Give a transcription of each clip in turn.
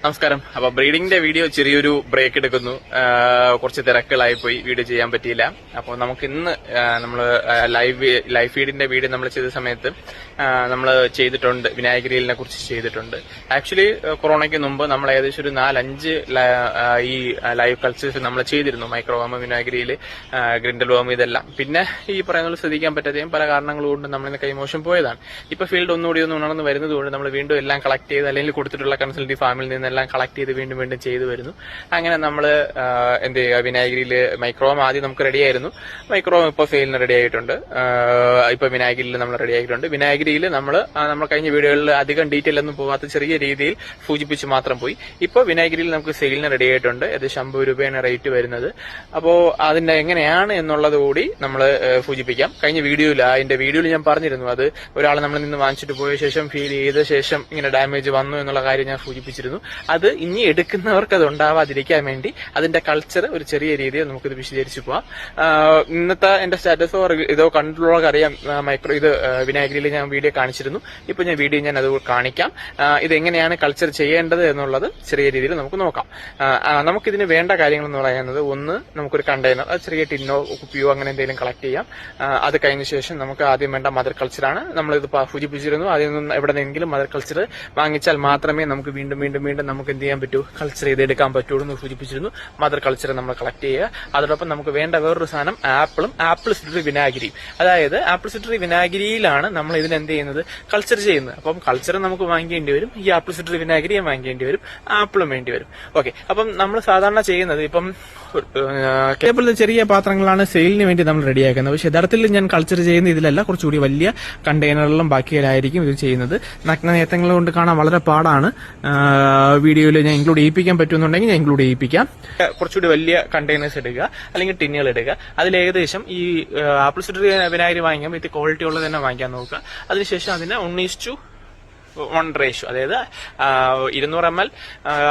നമസ്കാരം. അപ്പൊ ബ്രീഡിംഗിന്റെ വീഡിയോ ചെറിയൊരു ബ്രേക്ക് എടുക്കുന്നു. കുറച്ച് തിരക്കുകളായി പോയി വീഡിയോ ചെയ്യാൻ പറ്റിയില്ല. അപ്പോൾ നമുക്ക് ഇന്ന് നമ്മള് ലൈവ് ഫീഡിന്റെ വീഡിയോ നമ്മൾ ചെയ്ത സമയത്ത് നമ്മൾ ചെയ്തിട്ടുണ്ട്, വിനായകരിലിനെ കുറിച്ച് ചെയ്തിട്ടുണ്ട്. ആക്ച്വലി കൊറോണയ്ക്ക് മുമ്പ് നമ്മൾ ഏകദേശം ഒരു 4-5 ഈ ലൈവ് കൾച്ചേഴ്സ് നമ്മൾ ചെയ്തിരുന്നു. മൈക്രോവാമ, വിനായകരിയില്, ഗ്രിൻഡൽ വാമ, ഇതെല്ലാം. പിന്നെ ഈ പറയുന്നത് ശ്രദ്ധിക്കാൻ പറ്റാതെയും പല കാരണങ്ങൾ കൊണ്ട് നമ്മളിന്ന് കൈമോശം പോയതാണ്. ഇപ്പൊ ഫീൽഡ് ഒന്നുകൂടി ഉണർന്ന് വരുന്നതുകൊണ്ട് നമ്മൾ വീണ്ടും എല്ലാം കളക്ട് ചെയ്ത് അല്ലെങ്കിൽ കൊടുത്തിട്ടുള്ള കൺസൾട്ടി ഫാമിൽ നിന്ന് എല്ലാം കളക്ട് ചെയ്ത് വീണ്ടും വീണ്ടും ചെയ്തു വരുന്നു. അങ്ങനെ നമ്മൾ എന്ത് ചെയ്യുക, വിനായകരിയില് മൈക്രോവാം ആദ്യം നമുക്ക് റെഡി ആയിരുന്നു. മൈക്രോവാം ഇപ്പൊ സെയിലിന് റെഡി ആയിട്ടുണ്ട്. ഇപ്പൊ വിനായകരിയിൽ നമ്മൾ റെഡി ആയിട്ടുണ്ട്. വിനായകരിയിൽ നമ്മൾ കഴിഞ്ഞ വീഡിയോകളിൽ അധികം ഡീറ്റെയിൽ ഒന്നും പോകാത്ത ചെറിയ രീതിയിൽ സൂചിപ്പിച്ച് മാത്രം പോയി. ഇപ്പൊ വിനായകരിയിൽ നമുക്ക് സെയിലിന് റെഡി ആയിട്ടുണ്ട്. ഏകദേശം 50 രൂപയാണ് റേറ്റ് വരുന്നത്. അപ്പോ അതിന്റെ എങ്ങനെയാണ് എന്നുള്ളത് കൂടി നമ്മൾ സൂചിപ്പിക്കാം. കഴിഞ്ഞ അതിന്റെ വീഡിയോയിൽ ഞാൻ പറഞ്ഞിരുന്നു, അത് ഒരാൾ നമ്മളിൽ നിന്ന് വാങ്ങിച്ചിട്ട് പോയ ശേഷം ഫീൽ ചെയ്ത ശേഷം ഇങ്ങനെ ഡാമേജ് വന്നു എന്നുള്ള കാര്യം ഞാൻ സൂചിപ്പിച്ചിരുന്നു. അത് ഇനി എടുക്കുന്നവർക്ക് അത് ഉണ്ടാവാതിരിക്കാൻ വേണ്ടി അതിന്റെ കൾച്ചർ ഒരു ചെറിയ രീതിയിൽ നമുക്കിത് വിശദീകരിച്ചു പോവാം. ഇന്നത്തെ എന്റെ സ്റ്റാറ്റസോ ഇതോ കണ്ടുള്ളവർക്ക് അറിയാം, ഇത് വിനായകരിയിൽ ഞാൻ വീഡിയോ കാണിച്ചിരുന്നു. ഇപ്പൊ ഞാൻ അത് കാണിക്കാം. ഇതെങ്ങനെയാണ് കൾച്ചർ ചെയ്യേണ്ടത് എന്നുള്ളത് ചെറിയ രീതിയിൽ നമുക്ക് നോക്കാം. നമുക്കിതിന് വേണ്ട കാര്യങ്ങൾ എന്ന് പറയുന്നത്, ഒന്ന്, നമുക്കൊരു കണ്ടെയ്നർ, അത് ചെറിയ ടിന്നോ കുപ്പിയോ അങ്ങനെ എന്തെങ്കിലും കളക്ട് ചെയ്യാം. അത് കഴിഞ്ഞ ശേഷം നമുക്ക് ആദ്യം വേണ്ട മദർ കൾച്ചറാണ്. നമ്മളിത് സൂചിപ്പിച്ചിരുന്നു, അതിൽ നിന്ന് എവിടെന്നെങ്കിലും മദർ കൾച്ചർ വാങ്ങിച്ചാൽ മാത്രമേ നമുക്ക് വീണ്ടും നമുക്ക് എന്ത് ചെയ്യാൻ പറ്റൂ, കൾച്ചർ ചെയ്തെടുക്കാൻ പറ്റുള്ളൂ എന്ന് സൂചിപ്പിച്ചിരുന്നു. മദർ കൾച്ചർ നമ്മൾ കളക്ട് ചെയ്യുക. അതോടൊപ്പം നമുക്ക് വേണ്ട വേറൊരു സാധനം ആപ്പിൾ സിട്രി വിനാഗിരിയും. അതായത് ആപ്പിൾ സിട്രി വിനാഗിരിയിലാണ് നമ്മൾ ഇതിനെന്ത് ചെയ്യുന്നത്, കൾച്ചർ ചെയ്യുന്നത്. അപ്പം കൾച്ചർ നമുക്ക് വാങ്ങിക്കേണ്ടി വരും, ഈ ആപ്പിൾ സിട്രി വിനാഗിരിയും വാങ്ങിക്കേണ്ടി വരും, ആപ്പിളും വേണ്ടി വരും. ഓക്കെ, അപ്പം നമ്മൾ സാധാരണ ചെയ്യുന്നത്, ഇപ്പം കേബിൾ ചെറിയ പാത്രങ്ങളാണ് സെയിലിന് വേണ്ടി നമ്മൾ റെഡിയാക്കുന്നത്. പക്ഷെ യഥാർത്ഥത്തിൽ ഞാൻ കൾച്ചർ ചെയ്യുന്ന ഇതിലല്ല, കുറച്ചുകൂടി വലിയ കണ്ടെയ്നറിലും ബാക്കിയിലായിരിക്കും ഇത് ചെയ്യുന്നത്. നഗ്നനേത്രങ്ങൾ കൊണ്ട് കാണാൻ വളരെ പാടാണ്. വീഡിയോയിൽ ഞാൻ ഇൻക്ലൂഡ് ചെയ്യിപ്പിക്കാൻ പറ്റുന്നുണ്ടെങ്കിൽ ഞാൻ ഇൻക്ലൂഡ് ചെയ്യിപ്പിക്കാം. കുറച്ചുകൂടി വലിയ കണ്ടെയ്നേഴ്സ് എടുക്കുക, അല്ലെങ്കിൽ ടിന്നുകൾ എടുക്കുക. അതിൽ ഏകദേശം ഈ ആപ്പിൾ സിട്രി വിനാഗിരി വാങ്ങിക്കാൻ ഇത് ക്വാളിറ്റി ഉള്ളത് തന്നെ വാങ്ങിക്കാൻ നോക്കുക. അതിനുശേഷം അതിന് 1:1 റേഷ്യോ, അതായത് 200 ml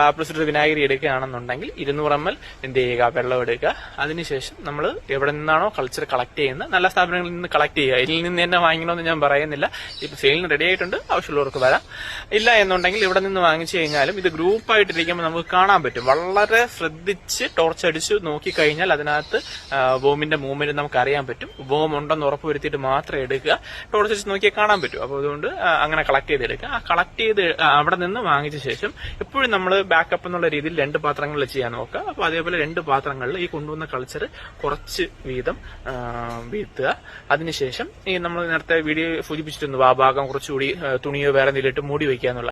ആപ്പിൾ സിട്രി വിനാഗിരി എടുക്കുകയാണെന്നുണ്ടെങ്കിൽ 200 ml എന്ത് ചെയ്യുക, വെള്ളം എടുക്കുക. അതിനുശേഷം നമ്മൾ എവിടെ നിന്നാണോ കൾച്ചർ കളക്ട് ചെയ്യുന്നത്, നല്ല സ്ഥാപനങ്ങളിൽ നിന്ന് കളക്ട് ചെയ്യുക. ഇതിൽ നിന്ന് തന്നെ വാങ്ങിക്കണമെന്ന് ഞാൻ പറയുന്നില്ല. ഇപ്പൊ സെയിലിന് റെഡി ആയിട്ടുണ്ട്, ആവശ്യമുള്ളവർക്ക് വരാം. ഇല്ല എന്നുണ്ടെങ്കിൽ ഇവിടെ നിന്ന് വാങ്ങിച്ചു കഴിഞ്ഞാലും ഇത് ഗ്രൂപ്പായിട്ടിരിക്കുമ്പോൾ നമുക്ക് കാണാൻ പറ്റും. വളരെ ശ്രദ്ധിച്ച് ടോർച്ച് അടിച്ച് നോക്കിക്കഴിഞ്ഞാൽ അതിനകത്ത് വോമിന്റെ മൂവ്മെന്റ് നമുക്ക് അറിയാൻ പറ്റും. വോം ഉണ്ടെന്ന് ഉറപ്പുവരുത്തിയിട്ട് മാത്രം എടുക്കുക. ടോർച്ച് അടിച്ച് നോക്കിയാൽ കാണാൻ പറ്റും. അപ്പോൾ അതുകൊണ്ട് അങ്ങനെ കളക്ട് ചെയ്തെടുക്കുക. കളക്ട് ചെയ്ത് അവിടെ നിന്ന് വാങ്ങിച്ച ശേഷം എപ്പോഴും നമ്മൾ ബാക്കപ്പ് എന്നുള്ള രീതിയിൽ 2 പാത്രങ്ങളിൽ ചെയ്യാൻ നോക്കുക. അപ്പൊ അതേപോലെ 2 പാത്രങ്ങളിൽ ഈ കൊണ്ടുവന്ന കൾച്ചർ കുറച്ച് വീതം വീഴ്ത്തുക. അതിനുശേഷം ഈ നമ്മൾ നേരത്തെ വീഡിയോ സൂചിപ്പിച്ചിരുന്നു, ആ ഭാഗം കുറച്ചുകൂടി തുണിയോ വേറെ എന്തെങ്കിലും മൂടി വയ്ക്കുക എന്നുള്ള